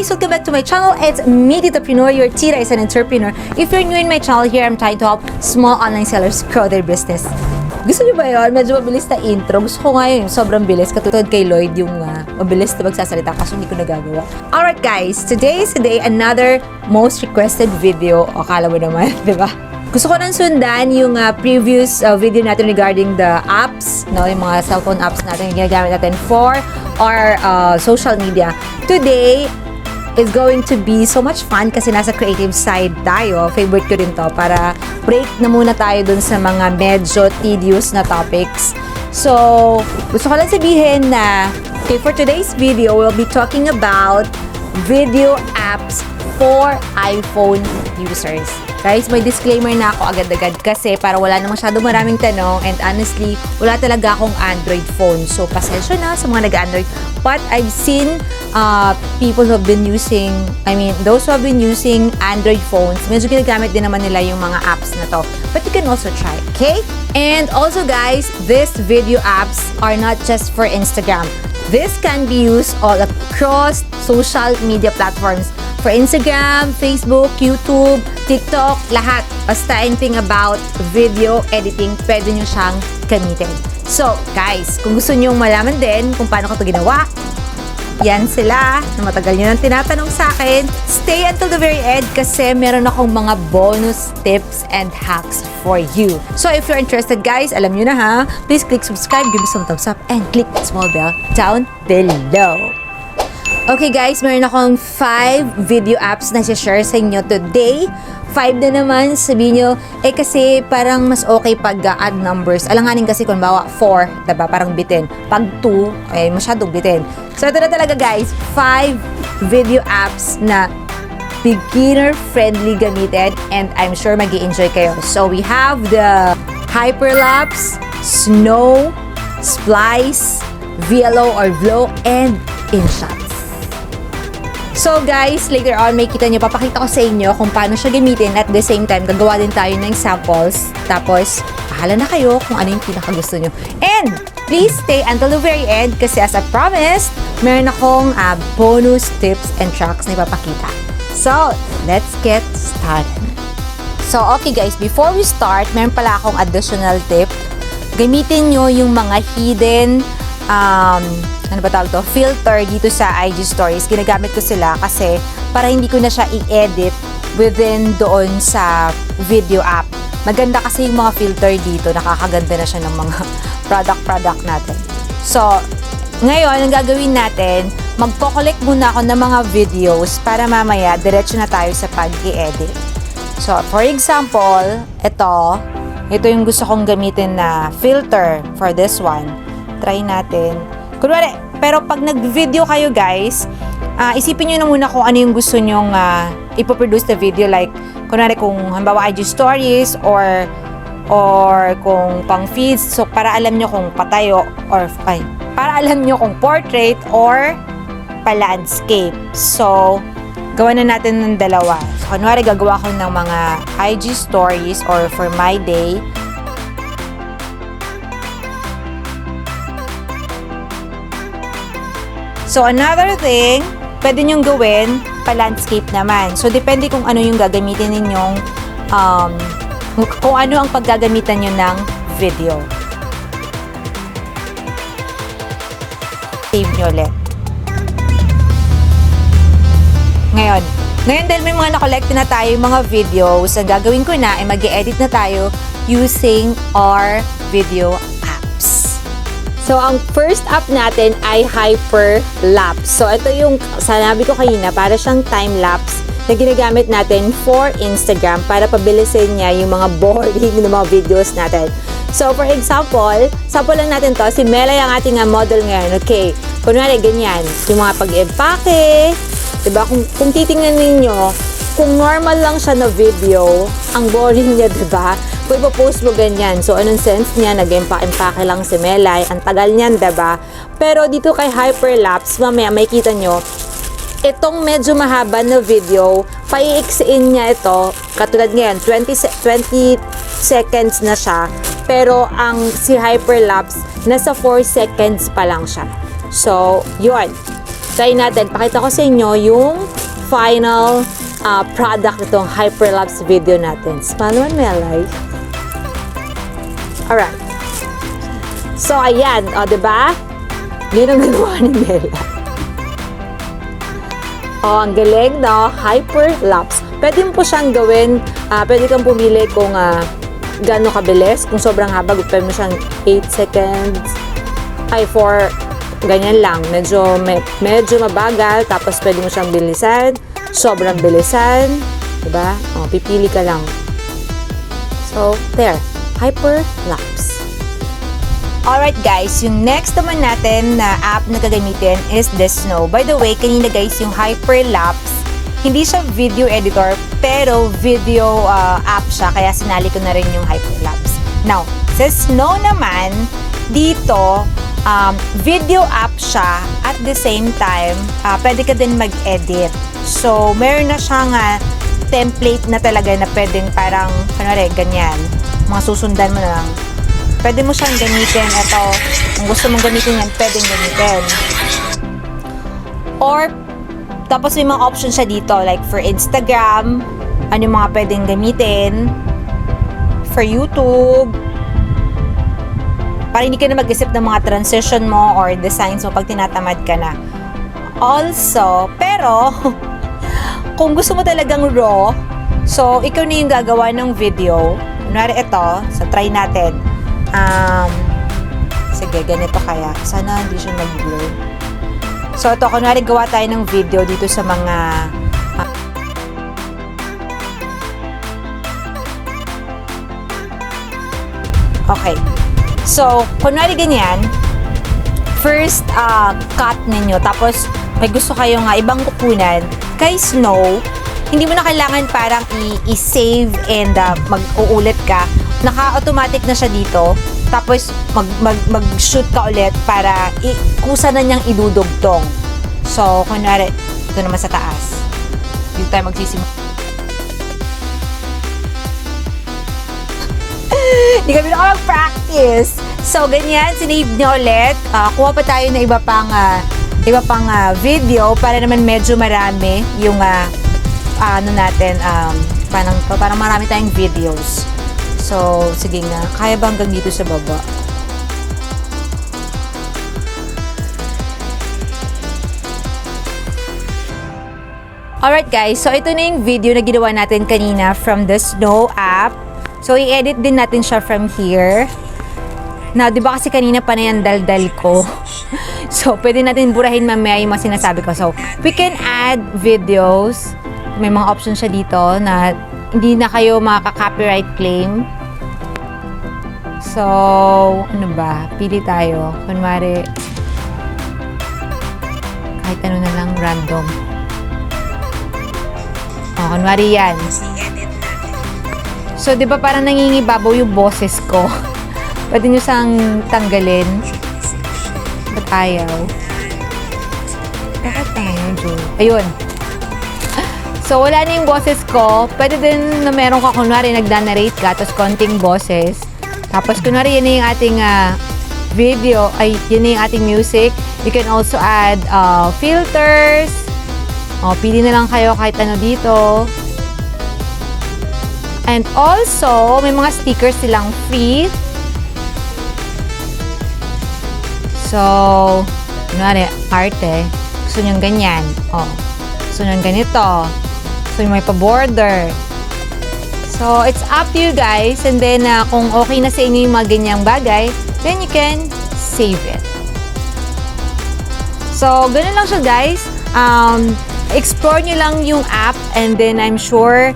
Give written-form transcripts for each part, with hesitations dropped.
guys, welcome back to my channel. It's me, Titapreneur. Your Tita is an entrepreneur. If you're new in my channel here, I'm trying to help small online sellers grow their business. Gusto niyo ba yun? Medyo mabilis na intro. Gusto ko ngayon sobrang bilis. Katulad kay Lloyd yung mabilis na magsasalita kasi hindi ko nagagawa. Alright guys, today is another most requested video. O, akala mo naman, di ba? Gusto ko nang sundan yung previous video natin regarding the apps, no? Yung mga cellphone apps natin yung ginagamit natin for our social media. Today is going to be so much fun kasi nasa creative side tayo. Favorite ko rin to para break na muna tayo dun sa mga medyo tedious na topics. So, gusto ko lang sabihin na okay, for today's video, we'll be talking about video apps for iPhone users. Guys, may disclaimer na ako agad-agad kasi para wala na masyadong maraming tanong and honestly, wala talaga akong Android phone. So, pasensya na sa mga nag-Android. But I've seen people who have been using, those who have been using Android phones, medyo ginagamit din naman nila yung mga apps na to. But you can also try, okay? And also guys, these video apps are not just for Instagram. This can be used all across social media platforms. For Instagram, Facebook, YouTube, TikTok, lahat. Basta anything about video editing, pwede nyo siyang gamitin. So, guys, kung gusto nyo malaman din kung paano ko ito ginawa, yan sila na matagal nyo nang tinatanong sa akin. Stay until the very end kasi meron akong mga bonus tips and hacks for you. So, if you're interested, guys, alam nyo na ha, please click subscribe, give me some thumbs up, and click the small bell down below. Okay guys, meron akong 5 video apps na share sa inyo today. 5 na naman, sabihin nyo, kasi parang mas okay pag add numbers. Alanganin kasi kung bawa 4, diba? Parang bitin. Pag 2, masyadong bitin. So ito na talaga guys, 5 video apps na beginner-friendly gamitin and I'm sure mag-i-enjoy kayo. So we have the Hyperlapse, Snow, Splice, VLO or Vlog, and InShots. So guys, later on, may kita nyo, papakita ko sa inyo kung paano siya gamitin at the same time, gagawa din tayo ng samples. Tapos, bahala na kayo kung ano yung pinakagusto nyo. And, please stay until the very end kasi as I promised, meron akong bonus tips and tricks na ipapakita. So, let's get started. So, okay guys, before we start, meron pala akong additional tip. Gamitin nyo yung mga hidden filter dito sa IG Stories. Ginagamit ko sila kasi para hindi ko na siya i-edit within doon sa video app. Maganda kasi yung mga filter dito. Nakakaganda na siya ng mga product natin. So, ngayon, ang gagawin natin, magko-collect muna ako ng mga videos para mamaya, diretso na tayo sa pag-i-edit. So, for example, ito yung gusto kong gamitin na filter for this one. Try natin. Kunwari, pero pag nag-video kayo guys, isipin nyo na muna kung ano yung gusto nyong ipoproduce na video. Like, kunwari kung halimbawa IG stories or kung pang feeds. So, para alam nyo kung patayo para alam nyo kung portrait or pa-landscape. So, gawa na natin ng dalawa. So, kunwari gagawa ko ng mga IG stories or for my day. So, another thing, pwede nyong gawin, pa-landscape naman. So, depende kung ano yung gagamitin ninyong, kung ano ang paggagamitan nyo ng video. Save nyo ulit. Ngayon dahil may mga na-collect na tayo yung mga videos, ang gagawin ko na ay mag-edit na tayo using our video apps. So, ang first app natin ay Hyperlapse. So, ito yung sanabi ko kanina, para siyang time-lapse na ginagamit natin for Instagram para pabilisin niya yung mga boring ng mga videos natin. So, for example, sample lang natin to. Si Melay ang ating model ngayon. Okay, kunwari ganyan. Yung mga pag-empake, diba? Kung titingnan ninyo, kung normal lang siya na video, ang boring niya, diba? Kung ipopost mo ganyan, so anong sense niya? Nag-empake lang si Melay. Ang tagal niyan, diba? Pero dito kay Hyperlapse, mamaya makikita nyo, itong medyo mahaba na video, paiiksiin niya ito. Katulad ngayon, 20 seconds na siya. Pero si Hyperlapse, nasa 4 seconds pa lang siya. So, yun. try natin. Pakita ko sa inyo yung final product nitong Hyperlapse video natin. Smile naman, Melay. Alright. So, ayan. O, diba? Yun ang gagawa ni Mela. O, ang galing, no? Hyperlapse. Pwede mo po siyang gawin. Pwede kang pumili kung gano'ng kabilis. Kung sobrang haba, pwede mo siyang 8 seconds. Ay, 4. Ganyan lang. Medyo mabagal. Tapos, pwede mo siyang bilisan. Sobrang bilisan. Diba? O, pipili ka lang. So, there. Hyperlapse. Alright guys, yung next naman natin na app na gagamitin is the Snow. By the way, kanina guys, yung Hyperlapse, hindi siya video editor, pero video app siya, kaya sinali ko na rin yung Hyperlapse. Now, sa Snow naman, dito, video app siya, at the same time, pwede ka din mag-edit. So, meron na siyang template na talaga na pwedeng parang, ganyan, mga susundan mo na lang. Pwede mo siyang gamitin. Ito, kung gusto mong gamitin yan, pwedeng gamitin. Or, tapos may mga options siya dito, like for Instagram, ano yung mga pwedeng gamitin, for YouTube, para hindi ka na mag-isip ng mga transition mo or designs mo pag tinatamad ka na. Also, pero, kung gusto mo talagang raw, so, ikaw na yung gagawa ng video. Kunwari ito, so try natin. Sige, ganito kaya. Sana hindi siya nag-blur. So, ito, kunwari gawa tayo ng video dito sa mga okay. So, kunwari ganyan, first, cut ninyo. Tapos, may gusto kayong ibang kukunan. Kay Snow, hindi mo na kailangan parang i-save and mag-uulit ka. Naka-automatic na siya dito. Tapos, mag-shoot ka ulit para kusa na niyang idudugtong. So, kunwari, ito naman sa taas. Dito tayo magsisimula. Hindi kami nakapag-practice. So, ganyan, sinave niyo ulit. Kuha pa tayo na iba pang video para naman medyo marami yung parang marami tayong videos. So, sige nga. Kaya ba hanggang dito sa baba? Alright guys, so ito na yung video na ginawa natin kanina from the Snow app. So, i-edit din natin siya from here. Now, di ba kasi kanina pa na yan daldal ko? So, pwede natin burahin mamaya yung mga sinasabi ko. So, we can add videos. May mga options siya dito na hindi na kayo makaka-copyright claim. So, ano ba? Pili tayo. Kunwari, kahit ano na lang, random. Kunwari yan. So, di ba parang nangingibabaw yung boses ko? Pwede nyo siyang tanggalin. Ba't ayaw? Bakit tayo, Joe? Ayun. So, wala na yung boses ko. Pwede din na meron ka, kunwari, nagda-narrate ka, tapos konting boses. Tapos, kunwari, yun na yung ating video, yun na yung ating music. You can also add filters. Pili na lang kayo kahit ano dito. And also, may mga stickers silang free. So, kunwari, arte. Gusto nyo ganyan. Gusto nyo ganito. Gusto nyo may pa-border. So, it's up to you guys. And then, kung okay na sa inyo yung mga ganyang bagay, then you can save it. So, ganun lang siya guys. Explore nyo lang yung app and then I'm sure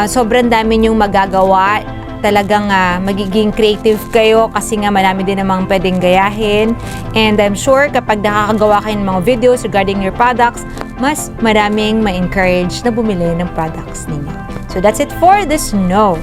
sobrang dami nyong magagawa. Talagang magiging creative kayo kasi nga marami din namang pwedeng gayahin. And I'm sure kapag nakakagawa kayo ng mga videos regarding your products, mas maraming ma-encourage na bumili ng products ninyo. So that's it for the Snow.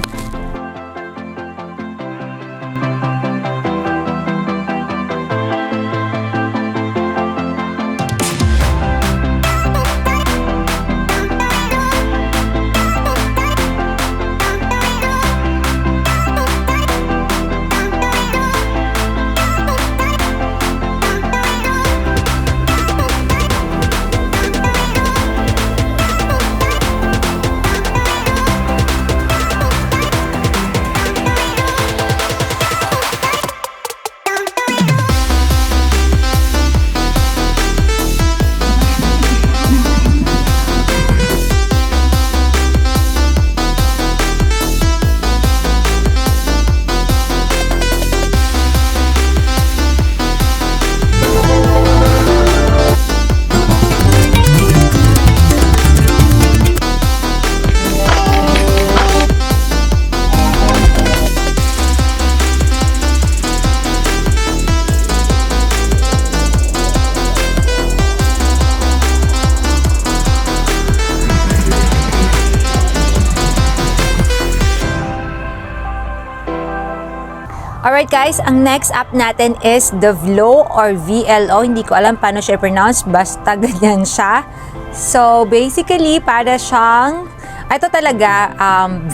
Alright guys, ang next app natin is the Vlo or VLO. Hindi ko alam paano siya pronounce, basta ganyan siya. So basically, para siyang, ito talaga,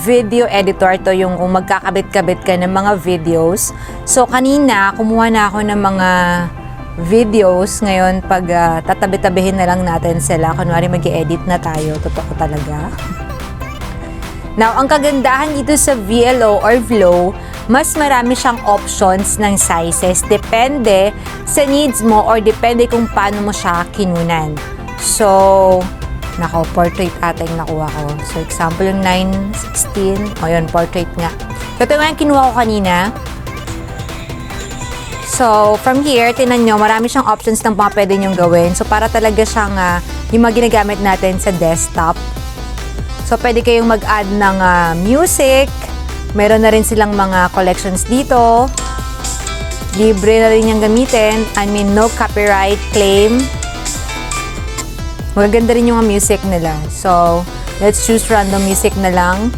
video editor to, yung magkakabit-kabit ka ng mga videos. So kanina, kumuha na ako ng mga videos. Ngayon, pag tatabi-tabihin na lang natin sila, kunwari mag-edit na tayo, totoo talaga. Now, ang kagandahan dito sa VLO or Vlo, mas marami siyang options ng sizes. Depende sa needs mo or depende kung paano mo siya kinunan. So, portrait ata yung nakuha ko. So, example yung 9:16. O yun, portrait nga. Ito nga yung kinuha ko kanina. So, from here, tinan nyo, marami siyang options ng mga pwede nyong gawin. So, para talaga siyang yung mga ginagamit natin sa desktop. So, pwede kayong mag-add ng music. Meron na rin silang mga collections dito. Libre na rin yung gamitin. I mean, no copyright claim. Magaganda rin yung music nila. So, let's choose random music na lang.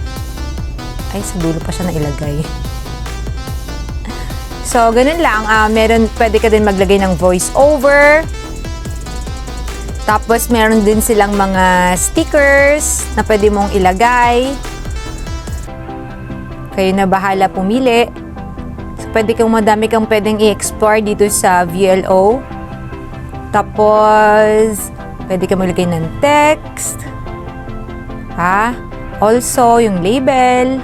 Ay, sa dulo pa siya nailagay. So, ganun lang. Pwede ka din maglagay ng voice over. Tapos, meron din silang mga stickers na pwede mong ilagay. Kayo na bahala pumili. So, madami kang pwedeng i-explore dito sa VLO. Tapos, pwede ka maglagay ng text. Also, yung label.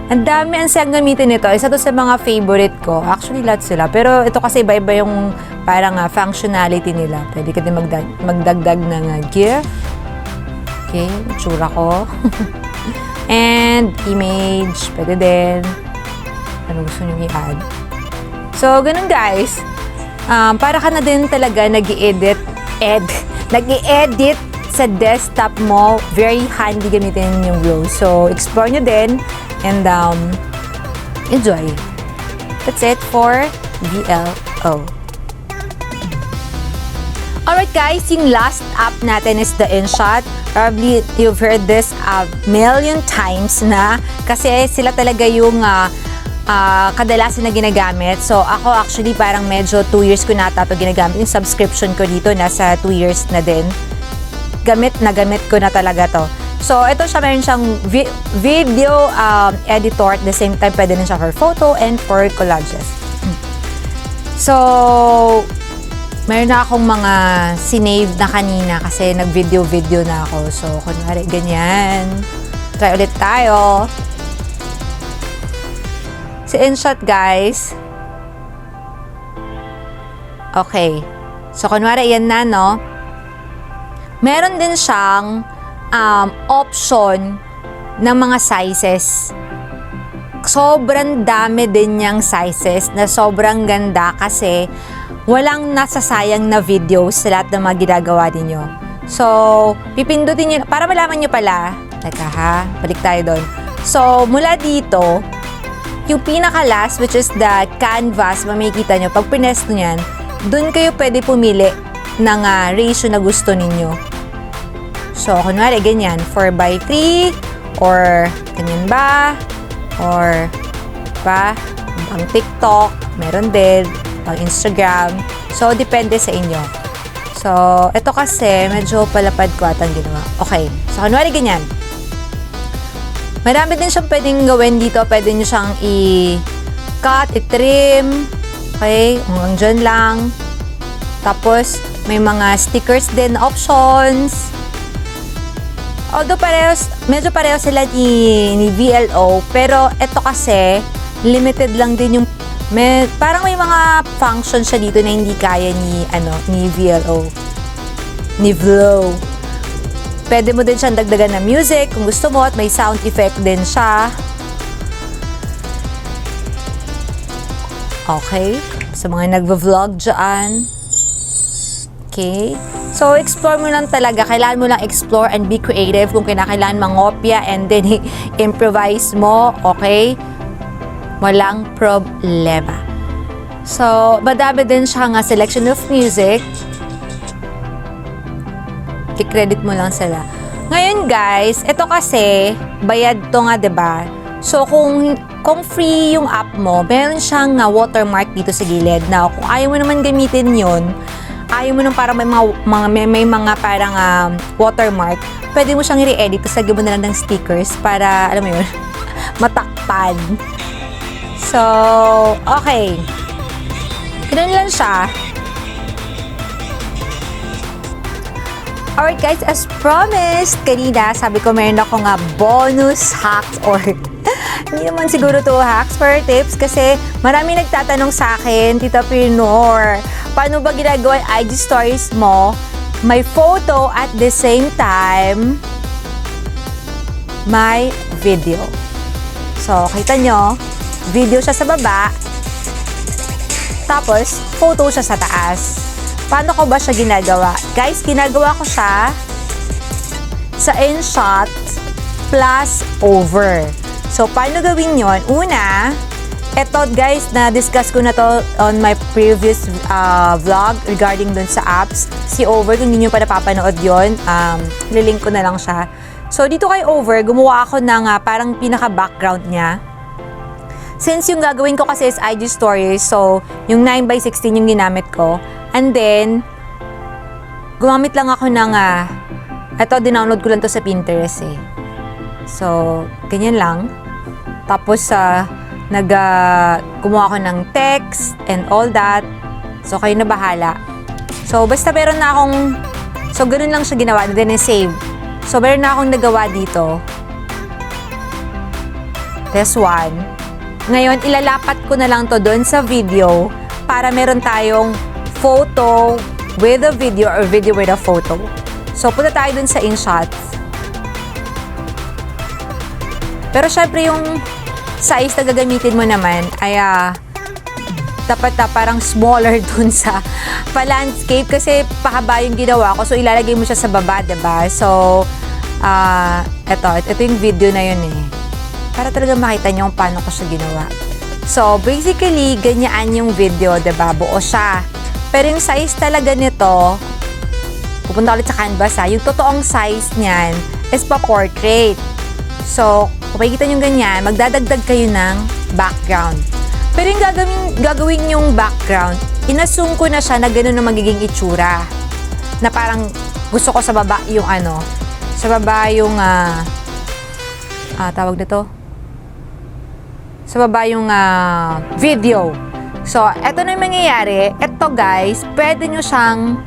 Ang dami ang siyang gamitin nito. Isa to sa mga favorite ko. Actually, lahat sila. Pero ito kasi iba-iba yung parang functionality nila. Pwede ka din magdagdag ng GIF. Okay, tsura ko. And image. Pwede din. Ano gusto nyo i-add? So, ganun guys. Para ka na din talaga nag-i-edit sa desktop mo. Very handy gamitin yung Vlo. So, explore nyo din. And enjoy. That's it for VLO. Alright guys, yung last app natin is the InShot. Probably you've heard this a million times na kasi sila talaga yung kadalasan na ginagamit. So ako actually parang medyo 2 years ko na ito ginagamit. Yung subscription ko dito nasa 2 years na din. Gamit ko na talaga to. So, ito siya, meron siyang video editor. At the same time, pwede rin siya for photo and for collages. So, meron na akong mga sinave na kanina kasi nag-video na ako. So, kunwari, ganyan. Try ulit tayo. Si InShot, guys. Okay. So, kunwari, yan na, no? Meron din siyang option ng mga sizes. Sobrang dami din niyang sizes na sobrang ganda kasi walang nasasayang na videos sa lahat ng mga ginagawa ninyo. So, pipindutin niyo para malaman niyo pala. Teka ha, balik tayo doon. So, mula dito, yung pinaka-last, which is the canvas, makikita nyo, pag pinesto niyan, doon kayo pwede pumili ng ratio na gusto ninyo. So, kunwari, ganyan, 4:3, or ganyan ba, or pa, pang TikTok, meron din, pang Instagram. So, depende sa inyo. So, ito kasi, medyo palapad ko atang ginawa. Okay, so, kunwari, ganyan. Marami din siyang pwedeng gawin dito. Pwede nyo siyang i-cut, i-trim. Okay, hanggang dyan lang. Tapos, may mga stickers din options. Although medyo pareho sila ni VLO, pero ito kasi limited lang din yung parang may mga function siya dito na hindi kaya ni VLO. Ni Vlo. Pwede mo din siyang dagdagan ng music kung gusto mo at may sound effect din siya. Okay. Sa mga nagvo-vlog dyan. Okay. So, explore mo lang talaga. Kailangan mo lang explore and be creative kung kinakailangan mangopya and then improvise mo. Okay? Walang problema. So, madami din siya nga selection of music. I-credit mo lang sila. Ngayon guys, ito kasi, bayad to nga, diba? So, kung free yung app mo, meron siyang watermark dito sa gilid. Now, kung ayaw mo naman gamitin yun, ayaw mo nang parang may mga parang watermark, pwede mo siyang i-edit, tapos lagyan mo na lang ng stickers para, alam mo yun, matakpan. So, okay. Ganun lang siya. Alright guys, as promised, kanina sabi ko meron ako nga bonus hacks or hindi naman siguro to hacks for tips kasi marami nagtatanong sa akin, Tita Pinor, paano ba ginagawa yung IG stories mo? May photo at the same time, may video. So, kita nyo, video siya sa baba, tapos photo siya sa taas. Paano ko ba siya ginagawa? Guys, ginagawa ko siya sa InShot plus over. So, paano gawin yon? Una, eto guys, na-discuss ko na to on my previous vlog regarding dun sa apps. Si Over, kung hindi nyo pa napapanood yun, lilink ko na lang siya. So, dito kay Over, gumawa ako ng parang pinaka-background niya. Since yung gagawin ko kasi is IG stories, so, yung 9x16 yung ginamit ko. And then, gumamit lang ako ng, eto, dinownload ko lang to sa Pinterest eh. So, ganyan lang. Tapos, gumawa ako ng text and all that. So, kayo na bahala. So, basta meron na akong, so, ganun lang siya ginawa. And then, save. So, meron na akong nagawa dito. This one. Ngayon, ilalapat ko na lang to doon sa video para meron tayong photo with a video or video with a photo. So, punta tayo dun sa InShot. Pero syempre yung size na gagamitin mo naman ay dapat parang smaller dun sa pa-landscape kasi pahaba yung ginawa ko. So, ilalagay mo siya sa baba, diba? So, ito yung video na yun eh. Para talaga makita nyo kung paano ko siya ginawa. So, basically, ganyan yung video, diba? Buo siya. Pero yung size talaga nito, pupunta ulit sa Canvas yung totoong size niyan is pa-portrait. So, kung makikita nyo ganyan, magdadagdag kayo ng background. Pero yung gagawin yung background, inassume ko na siya na gano'n na magiging itsura. Na parang gusto ko sa baba yung sa baba yung, tawag na to? Sa baba yung video. So, eto na yung mangyayari. Eto guys, pwede nyo siyang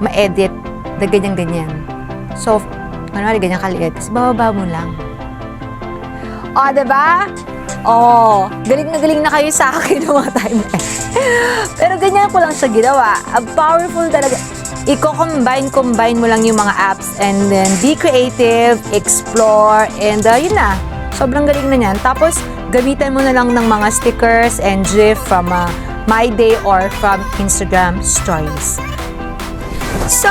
ma-edit na ganyan-ganyan. So, ganyan kaliit. Tapos, bababa mo lang. O, diba? O, galing na kayo sa akin ng mga time na. Pero ganyan ko lang siya ginawa. Powerful talaga. Combine mo lang yung mga apps and then be creative, explore, and yun na. Sobrang galing na yan. Tapos, gamitan mo na lang ng mga stickers and GIF from My Day or from Instagram Stories. So,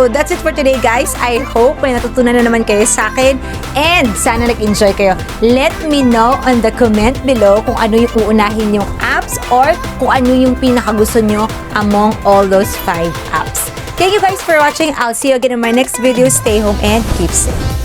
that's it for today guys. I hope may natutunan na naman kayo sa akin and sana nag-enjoy kayo. Let me know on the comment below kung ano yung uunahin yung apps or kung ano yung pinakagusto nyo among all those 5 apps. Thank you guys for watching. I'll see you again in my next video. Stay home and keep safe.